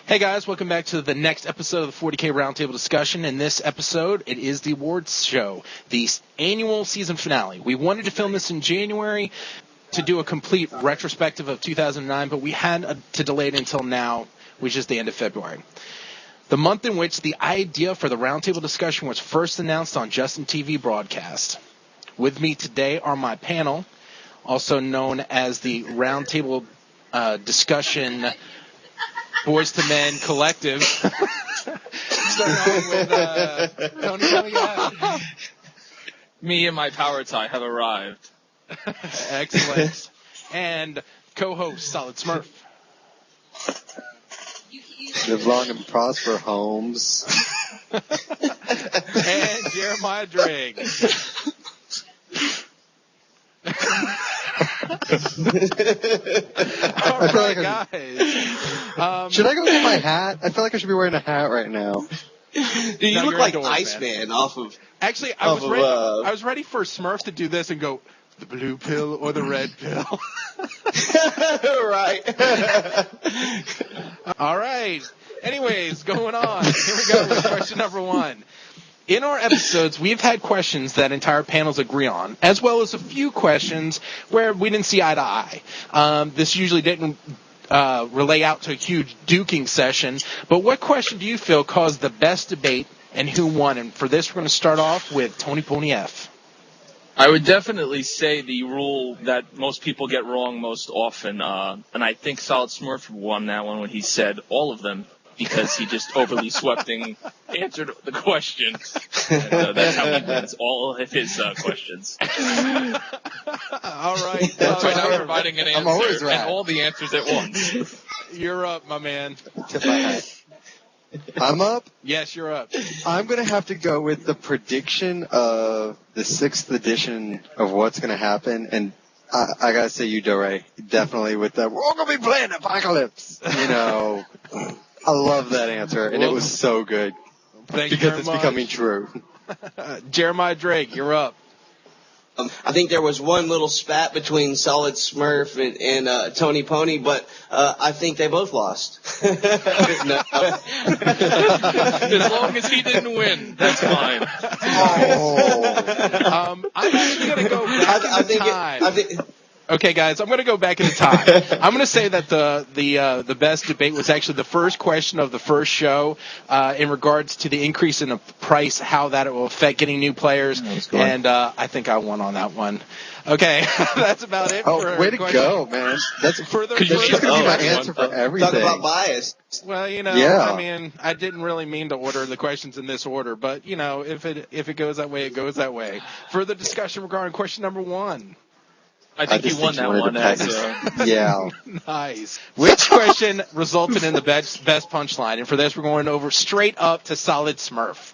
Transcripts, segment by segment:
Hey guys, welcome back to the next episode of the 40K Roundtable Discussion. In this episode, it is the awards show, the annual season finale. We wanted to film this in January to do a complete retrospective of 2009, but we had to delay it until now, which is the end of February. The month in which the idea for the roundtable discussion was first announced on Justin TV broadcast. With me today are my panel, also known as the Roundtable Discussion Boys to Men Collective. Starting off with Tony. Me and my power tie have arrived. Excellent. And co-host Solid Smurf. Live long and prosper, Holmes. And Jeremiah Drigg. All right, guys. Should I go get my hat? I feel like I should be wearing a hat right now. Dude, you No, look you're like indoors, Iceman off of... Actually, I was ready for Smurf to do this and go, the blue pill or the red pill. Right. All right. Anyways, going on. Here we go with question number one. In our episodes, we've had questions that entire panels agree on, as well as a few questions where we didn't see eye to eye. This usually didn't relay out to a huge duking session, but what question do you feel caused the best debate and who won? And for this, we're going to start off with Tony Pony F. I would definitely say the rule that most people get wrong most often, and I think Solid Smurf won that one when he said all of them, because he just overly swept and answered the question. And, that's how he wins all of his questions. All right. That's why I'm providing an I'm always answer right. and all the answers at once. You're up, my man. Tip my hat. I'm up. Yes, you're up. I'm going to have to go with the prediction of the 6th edition of what's going to happen. And I got to say, you, Ray, definitely with that, we're all going to be playing Apocalypse. You know, I love that answer. And it was so good. Thank you because very it's much. becoming true. Jeremiah Drake, you're up. I think there was one little spat between Solid Smurf and Tony Pony, but I think they both lost. No. As long as he didn't win, that's fine. I'm actually going to go back in time. Okay, guys, I'm going to go back in time. I'm going to say that the best debate was actually the first question of the first show in regards to the increase in the price, how that it will affect getting new players, and I think I won on that one. Okay, that's about it. Oh, for way to question. go, man. That's Further. going to be my answer for everything. Talk about bias. Well, Yeah. I mean, I didn't really mean to order the questions in this order, but, if it goes that way, it goes that way. Further discussion regarding question number one. I think you won that one. Yeah. Nice. Which question resulted in the best punchline? And for this, we're going over straight up to Solid Smurf.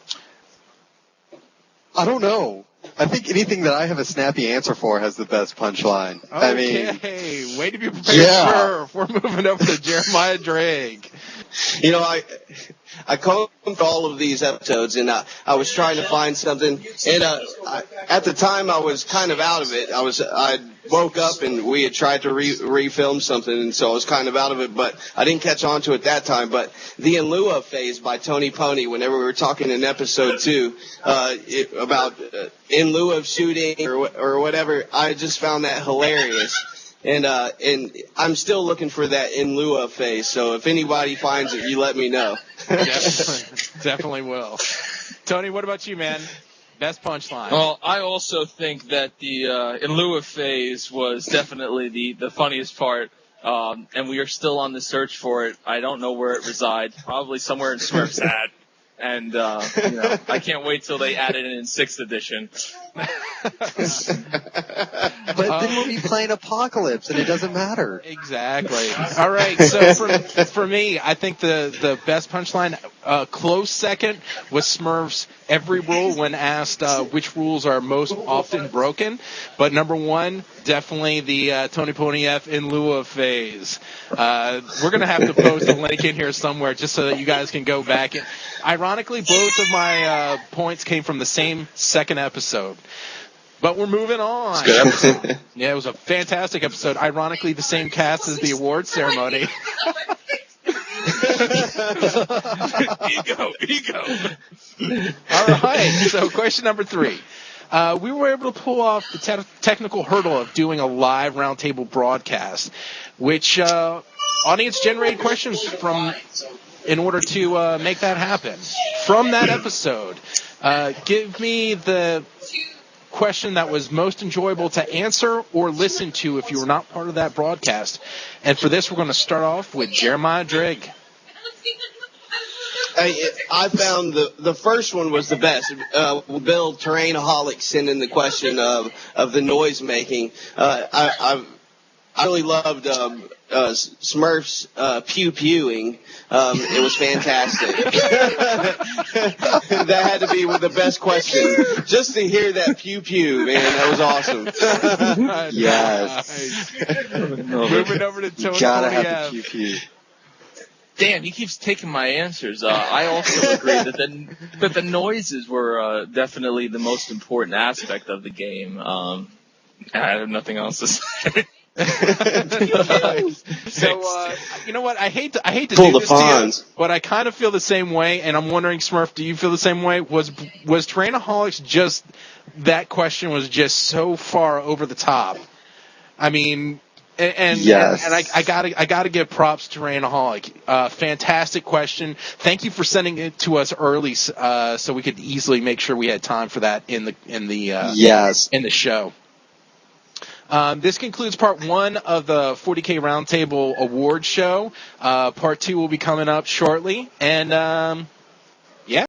I don't know. I think anything that I have a snappy answer for has the best punchline. Okay, I mean, way to be prepared, yeah. Smurf. We're moving over to Jeremiah Drake. You know, I combed all of these episodes, and I was trying to find something. And at the time, I was kind of out of it. I woke up and we had tried to refilm something, and so I was kind of out of it. But I didn't catch on to it that time. But the In Lieu of phase by Tony Pony, whenever we were talking in episode 2 about in lieu of shooting or whatever, I just found that hilarious. And I'm still looking for that in lieu of phase. So if anybody finds it, you let me know. Definitely will. Tony, what about you, man? Best punchline. Well, I also think that the in lieu of phase was definitely the funniest part. And we are still on the search for it. I don't know where it resides. Probably somewhere in Smurf's hat. And I can't wait till they add it in 6th edition. but then we'll be playing Apocalypse, and it doesn't matter. Exactly. All right. So for me, I think the best punchline, close second, was Smurf's every rule when asked which rules are most often broken. But number one, definitely the Tony Pony F in lieu of phase. We're going to have to post a link in here somewhere just so that you guys can go back. Ironically, both of my points came from the same second episode. But we're moving on. It's a good episode. Yeah, it was a fantastic episode. Ironically, the same cast as the awards ceremony. Ego. All right. So question number 3. We were able to pull off the technical hurdle of doing a live roundtable broadcast, which audience-generated questions in order to make that happen. From that episode, give me the question that was most enjoyable to answer or listen to if you were not part of that broadcast. And for this, we're going to start off with Jeremiah Drigg. I found the first one was the best. Bill Terrainaholic sent in the question of the noise making. I really loved Smurf's pew pewing. It was fantastic. That had to be the best question. Just to hear that pew pew, man, that was awesome. Yes. Moving over to Tony. You gotta have the pew pew. Damn, he keeps taking my answers. I also agree that the noises were definitely the most important aspect of the game. I have nothing else to say. So, you know what? I hate to Pull do the this pawns. to you, but I kind of feel the same way, and I'm wondering, Smurf, do you feel the same way? Was Terrainaholics just, that question was just so far over the top? I mean, and yes. and I gotta give props to Terrainaholic. Fantastic question. Thank you for sending it to us early, so we could easily make sure we had time for that in the show. This concludes part 1 of the 40K Roundtable Award Show. Part 2 will be coming up shortly. And